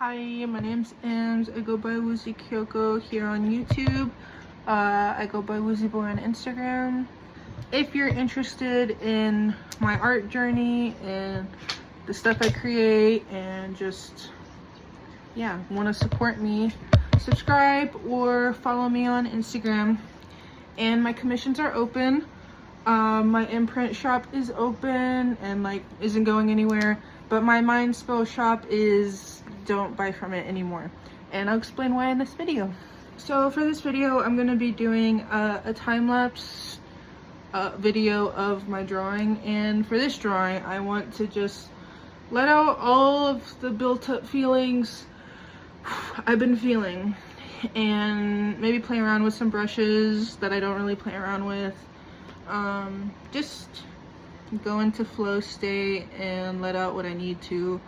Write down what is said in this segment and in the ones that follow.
Hi, my name's Ems. I go by Woozy Kyoko here on YouTube. I go by Woozy Boy on Instagram. If you're interested in my art journey and the stuff I create and just, yeah, want to support me, subscribe or follow me on Instagram. And my commissions are open. My imprint shop is open and isn't going anywhere, but my Mind Spell shop don't buy from it anymore, and I'll explain why in this video. So for this video, I'm going to be doing a time-lapse video of my drawing, and for this drawing I want to just let out all of the built-up feelings I've been feeling, and maybe play around with some brushes that I don't really play around with. Just go into flow state and let out what I need to,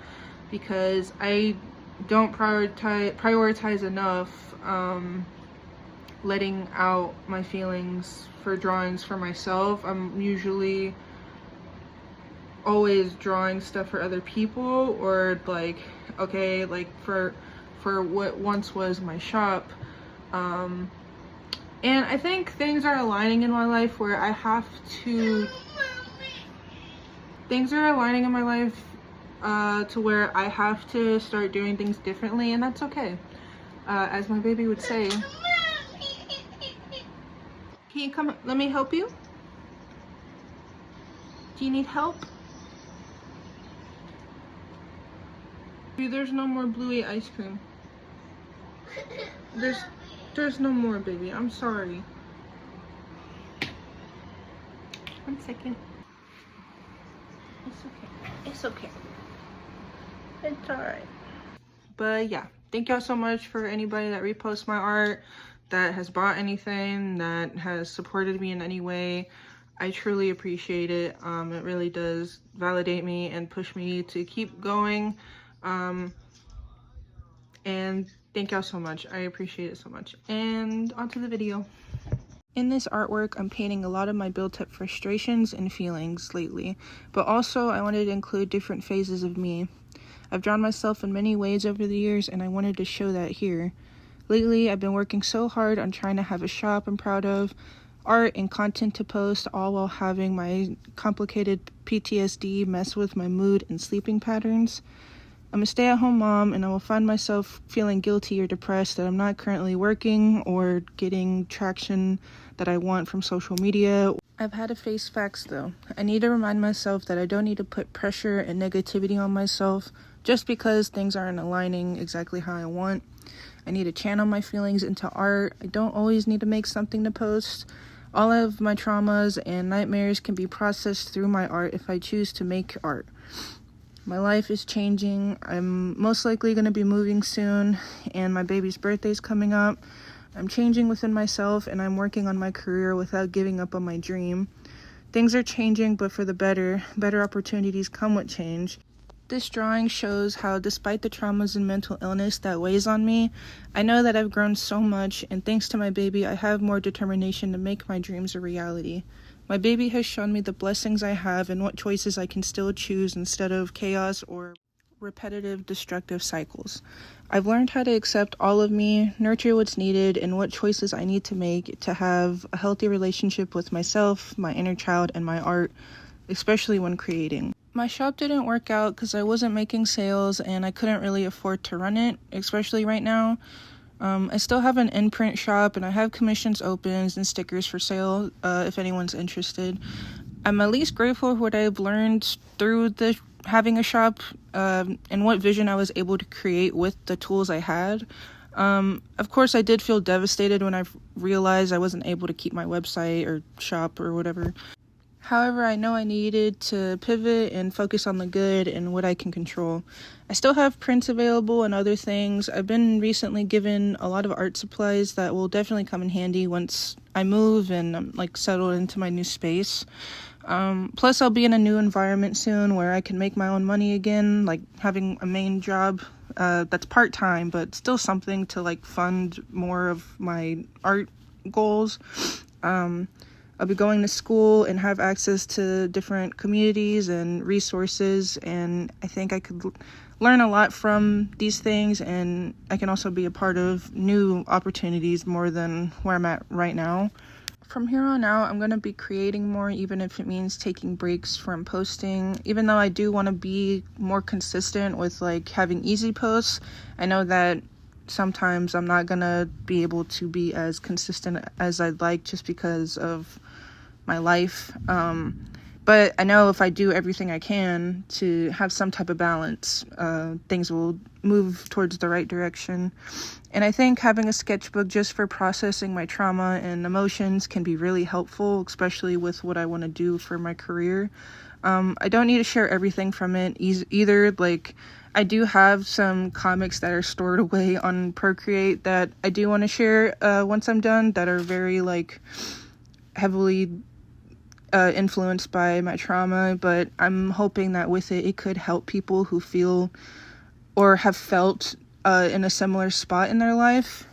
because I don't prioritize enough letting out my feelings for drawings for myself. I'm usually always drawing stuff for other people, or for what once was my shop. And I think things are aligning in my life where I have to to where I have to start doing things differently, and that's okay. As my baby would say. Can you come? Let me help you? Do you need help? There's no more Bluey ice cream. There's no more, baby. I'm sorry. 1 second. It's okay. It's okay. It's alright. But yeah, thank y'all so much for anybody that reposts my art, that has bought anything, that has supported me in any way. I truly appreciate it. It really does validate me and push me to keep going. And thank y'all so much. I appreciate it so much. And onto the video. In this artwork, I'm painting a lot of my built-up frustrations and feelings lately, but also I wanted to include different phases of me. I've drawn myself in many ways over the years, and I wanted to show that here. Lately, I've been working so hard on trying to have a shop I'm proud of, art and content to post, all while having my complicated PTSD mess with my mood and sleeping patterns. I'm a stay-at-home mom, and I will find myself feeling guilty or depressed that I'm not currently working or getting traction that I want from social media. I've had to face facts though. I need to remind myself that I don't need to put pressure and negativity on myself just because things aren't aligning exactly how I want. I need to channel my feelings into art. I don't always need to make something to post. All of my traumas and nightmares can be processed through my art if I choose to make art. My life is changing. I'm most likely going to be moving soon, and my baby's birthday's coming up. I'm changing within myself, and I'm working on my career without giving up on my dream. Things are changing, but for the better. Better opportunities come with change. This drawing shows how, despite the traumas and mental illness that weighs on me, I know that I've grown so much, and thanks to my baby, I have more determination to make my dreams a reality. My baby has shown me the blessings I have and what choices I can still choose instead of chaos or repetitive destructive cycles. I've learned how to accept all of me, nurture what's needed, and what choices I need to make to have a healthy relationship with myself, my inner child, and my art, especially when creating. My shop didn't work out because I wasn't making sales and I couldn't really afford to run it, especially right now. I still have an imprint shop, and I have commissions open and stickers for sale if anyone's interested. I'm at least grateful for what I've learned through having a shop and what vision I was able to create with the tools I had. Of course, I did feel devastated when I realized I wasn't able to keep my website or shop or whatever. However, I know I needed to pivot and focus on the good and what I can control. I still have prints available and other things. I've been recently given a lot of art supplies that will definitely come in handy once I move and I'm settled into my new space. Plus, I'll be in a new environment soon where I can make my own money again, having a main job that's part-time, but still something to fund more of my art goals. I'll be going to school and have access to different communities and resources, and I think I could learn a lot from these things, and I can also be a part of new opportunities more than where I'm at right now. From here on out, I'm going to be creating more, even if it means taking breaks from posting. Even though I do want to be more consistent with like having easy posts, I know that sometimes I'm not going to be able to be as consistent as I'd like just because of my life. But I know if I do everything I can to have some type of balance, things will move towards the right direction. And I think having a sketchbook just for processing my trauma and emotions can be really helpful, especially with what I want to do for my career. I don't need to share everything from it either. Like, I do have some comics that are stored away on Procreate that I do want to share once I'm done, that are very like heavily influenced by my trauma, but I'm hoping that with it could help people who feel or have felt in a similar spot in their life.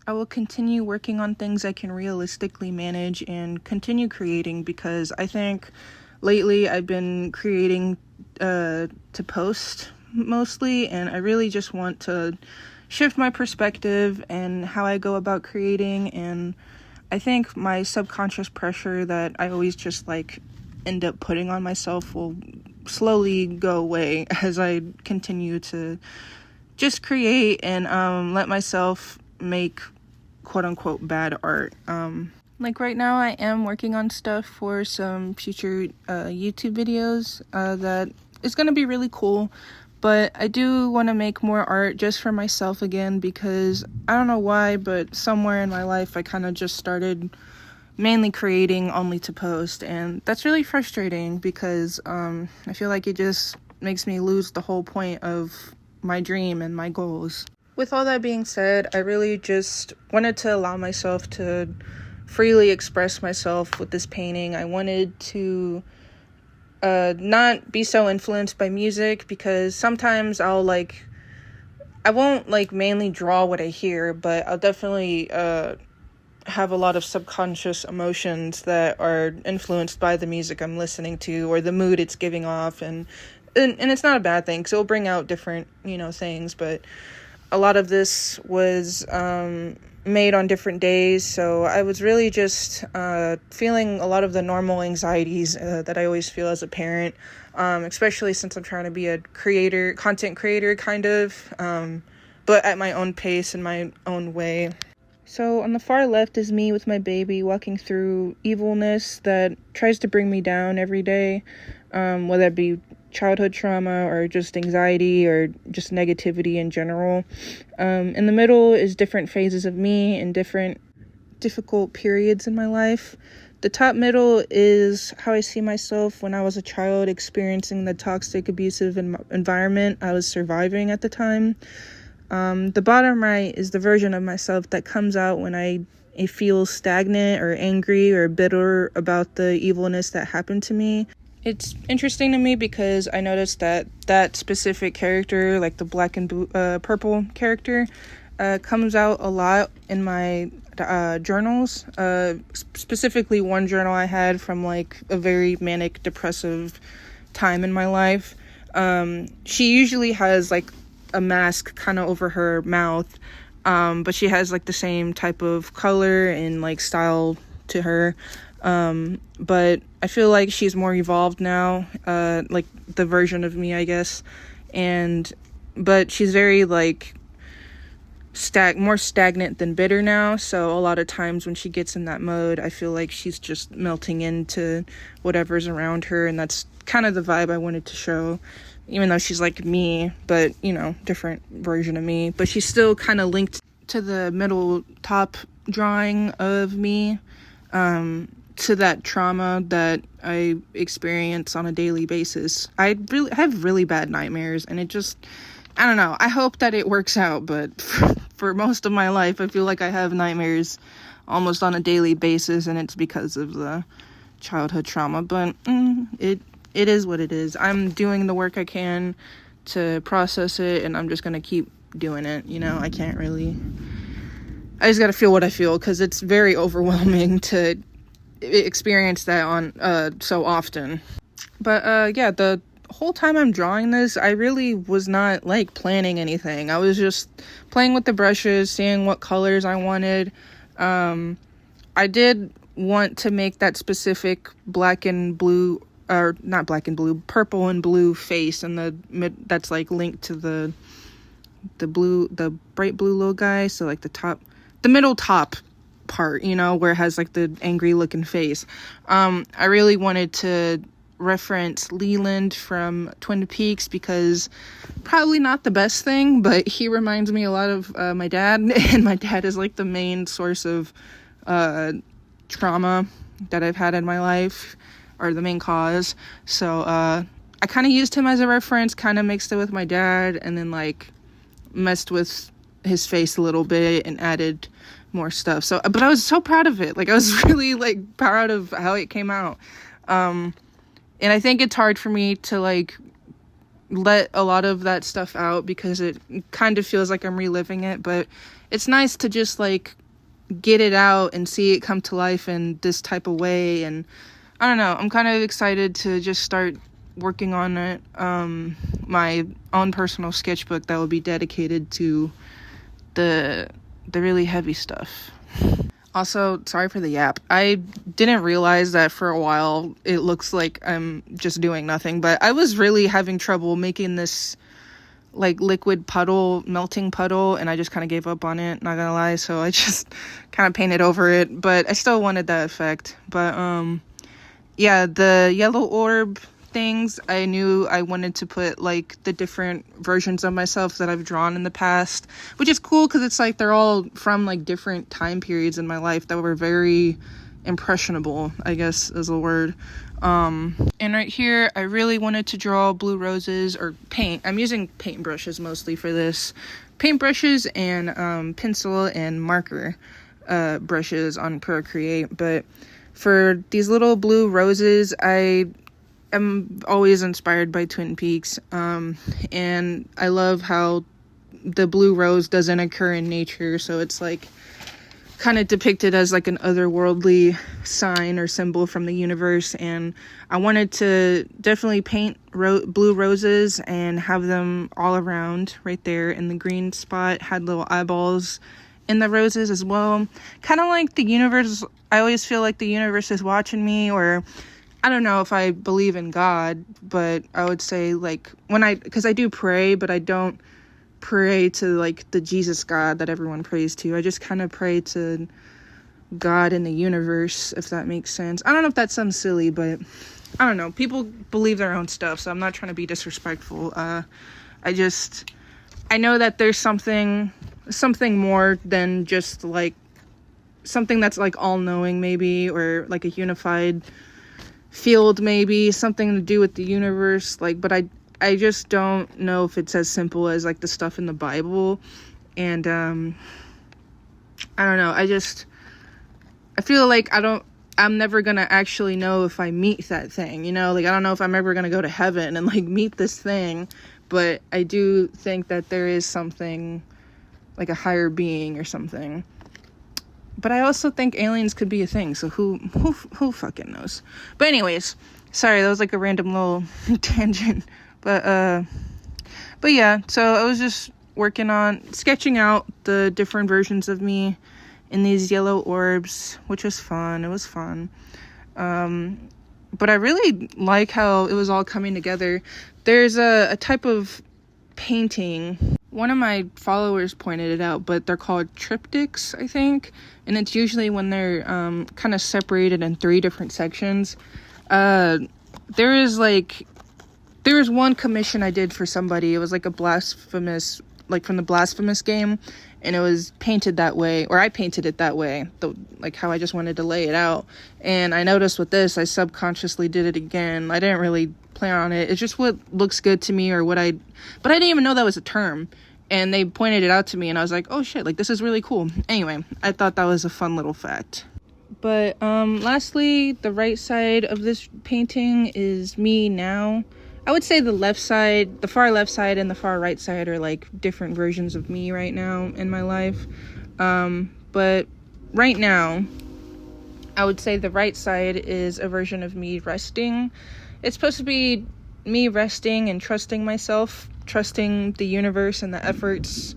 I will continue working on things I can realistically manage and continue creating, because I think lately I've been creating to post mostly, and I really just want to shift my perspective and how I go about creating. And I think my subconscious pressure that I always just like end up putting on myself will slowly go away as I continue to just create and let myself make quote unquote bad art. Like right now I am working on stuff for some future YouTube videos that is going to be really cool. But I do want to make more art just for myself again, because I don't know why, but somewhere in my life I kind of just started mainly creating only to post, and that's really frustrating because I feel like it just makes me lose the whole point of my dream and my goals. With all that being said, I really just wanted to allow myself to freely express myself with this painting. I wanted to not be so influenced by music, because sometimes I won't like mainly draw what I hear, but I'll definitely have a lot of subconscious emotions that are influenced by the music I'm listening to or the mood it's giving off, and it's not a bad thing, because it'll bring out different things. But a lot of this was made on different days, so I was really just feeling a lot of the normal anxieties that I always feel as a parent, especially since I'm trying to be a content creator kind of, but at my own pace and my own way. So on the far left is me with my baby walking through evilness that tries to bring me down every day, whether it be childhood trauma or just anxiety or just negativity in general. In the middle is different phases of me and different difficult periods in my life. The top middle is how I see myself when I was a child experiencing the toxic, abusive environment I was surviving at the time. The bottom right is the version of myself that comes out when I feel stagnant or angry or bitter about the evilness that happened to me. It's interesting to me because I noticed that specific character, like the black and purple character, comes out a lot in my journals. Specifically one journal I had from like a very manic depressive time in my life. She usually has like a mask kind of over her mouth, but she has like the same type of color and like style to her. But I feel like she's more evolved now, like the version of me, I guess. But she's very like more stagnant than bitter now. So a lot of times when she gets in that mode, I feel like she's just melting into whatever's around her. And that's kind of the vibe I wanted to show, even though she's like me, but different version of me. But she's still kind of linked to the middle top drawing of me, to that trauma that I experience on a daily basis. I have really bad nightmares, and it just, I don't know. I hope that it works out, but for most of my life, I feel like I have nightmares almost on a daily basis, and it's because of the childhood trauma. But it is what it is. I'm doing the work I can to process it, and I'm just gonna keep doing it. I can't really. I just gotta feel what I feel, because it's very overwhelming to experience that on so often. But yeah, the whole time I'm drawing this, I really was not like planning anything. I was just playing with the brushes, seeing what colors I wanted. I did want to make that specific black and blue, or not black and blue, purple and blue face, and that's like linked to the bright blue little guy. So like the middle top part, you know, where it has like the angry looking face. I really wanted to reference Leland from Twin Peaks, because probably not the best thing, but he reminds me a lot of my dad, and my dad is like the main source of trauma that I've had in my life, or the main cause. So I kind of used him as a reference, kind of mixed it with my dad, and then like messed with his face a little bit and added more stuff. So, but I was so proud of it. Like, I was really like proud of how it came out. And I think it's hard for me to like let a lot of that stuff out, because it kind of feels like I'm reliving it, but it's nice to just like get it out and see it come to life in this type of way. And I don't know, I'm kind of excited to just start working on it, my own personal sketchbook that will be dedicated to the really heavy stuff. Also, sorry for the yap. I didn't realize that for a while it looks like I'm just doing nothing, but I was really having trouble making this like liquid puddle, melting puddle, and I just kind of gave up on it, not gonna lie. So I just kind of painted over it, but I still wanted that effect. But yeah, the yellow orb things, I knew I wanted to put like the different versions of myself that I've drawn in the past, which is cool because it's like they're all from like different time periods in my life that were very impressionable, I guess is a word. And right here I really wanted to draw blue roses, or paint. I'm using paint brushes mostly for this, paint brushes and pencil and marker brushes on Procreate. But for these little blue roses, I'm always inspired by Twin Peaks, and I love how the blue rose doesn't occur in nature, so it's like kind of depicted as like an otherworldly sign or symbol from the universe. And I wanted to definitely paint blue roses and have them all around right there, and the green spot had little eyeballs in the roses as well, kind of like the universe. I always feel like the universe is watching me, or I don't know if I believe in God, but I would say like because I do pray, but I don't pray to like the Jesus God that everyone prays to. I just kind of pray to God in the universe, if that makes sense. I don't know if that sounds silly, but I don't know. People believe their own stuff, so I'm not trying to be disrespectful. I know that there's something more than just like something that's like all-knowing maybe, or like a unified field, maybe something to do with the universe, like, but I just don't know if it's as simple as like the stuff in the Bible. And I don't know, I feel like I'm never gonna actually know if I meet that thing, you know, like I don't know if I'm ever gonna go to heaven and like meet this thing, but I do think that there is something like a higher being or something. But I also think aliens could be a thing, so who fucking knows? But anyways, sorry, that was like a random little tangent. But yeah, so I was just working on sketching out the different versions of me in these yellow orbs, which was fun. It was fun. But I really like how it was all coming together. There's a type of painting, one of my followers pointed it out, but they're called triptychs, I think, and it's usually when they're kind of separated in 3 different sections. There was one commission I did for somebody. It was like a blasphemous, like from the Blasphemous game, and it was painted that way, or I painted it that way, like how I just wanted to lay it out. And I noticed with this, I subconsciously did it again. I didn't really plan on it. It's just what looks good to me, or but I didn't even know that was a term. And they pointed it out to me, and I was like, oh shit, like this is really cool. Anyway, I thought that was a fun little fact. But lastly, the right side of this painting is me now. I would say the left side, the far left side and the far right side are like different versions of me right now in my life. But right now, I would say the right side is a version of me resting. It's supposed to be me resting and trusting myself, trusting the universe and the efforts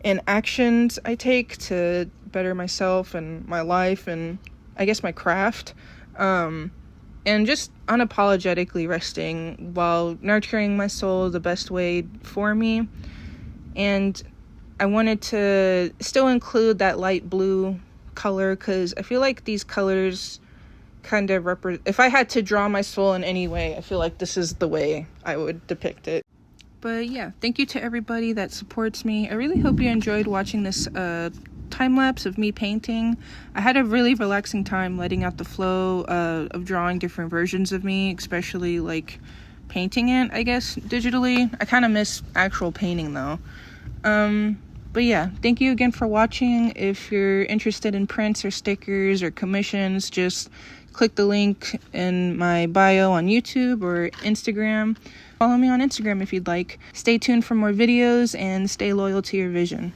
and actions I take to better myself and my life and I guess my craft. And just unapologetically resting while nurturing my soul the best way for me. And I wanted to still include that light blue color because I feel like these colors kind of represent, if I had to draw my soul in any way, I feel like this is the way I would depict it. But yeah, thank you to everybody that supports me. I really hope you enjoyed watching this time lapse of me painting. I had a really relaxing time letting out the flow of drawing different versions of me, especially like painting it, I guess, digitally. I kind of miss actual painting though. But yeah, thank you again for watching. If you're interested in prints or stickers or commissions, just click the link in my bio on YouTube or Instagram. Follow me on Instagram if you'd like. Stay tuned for more videos and stay loyal to your vision.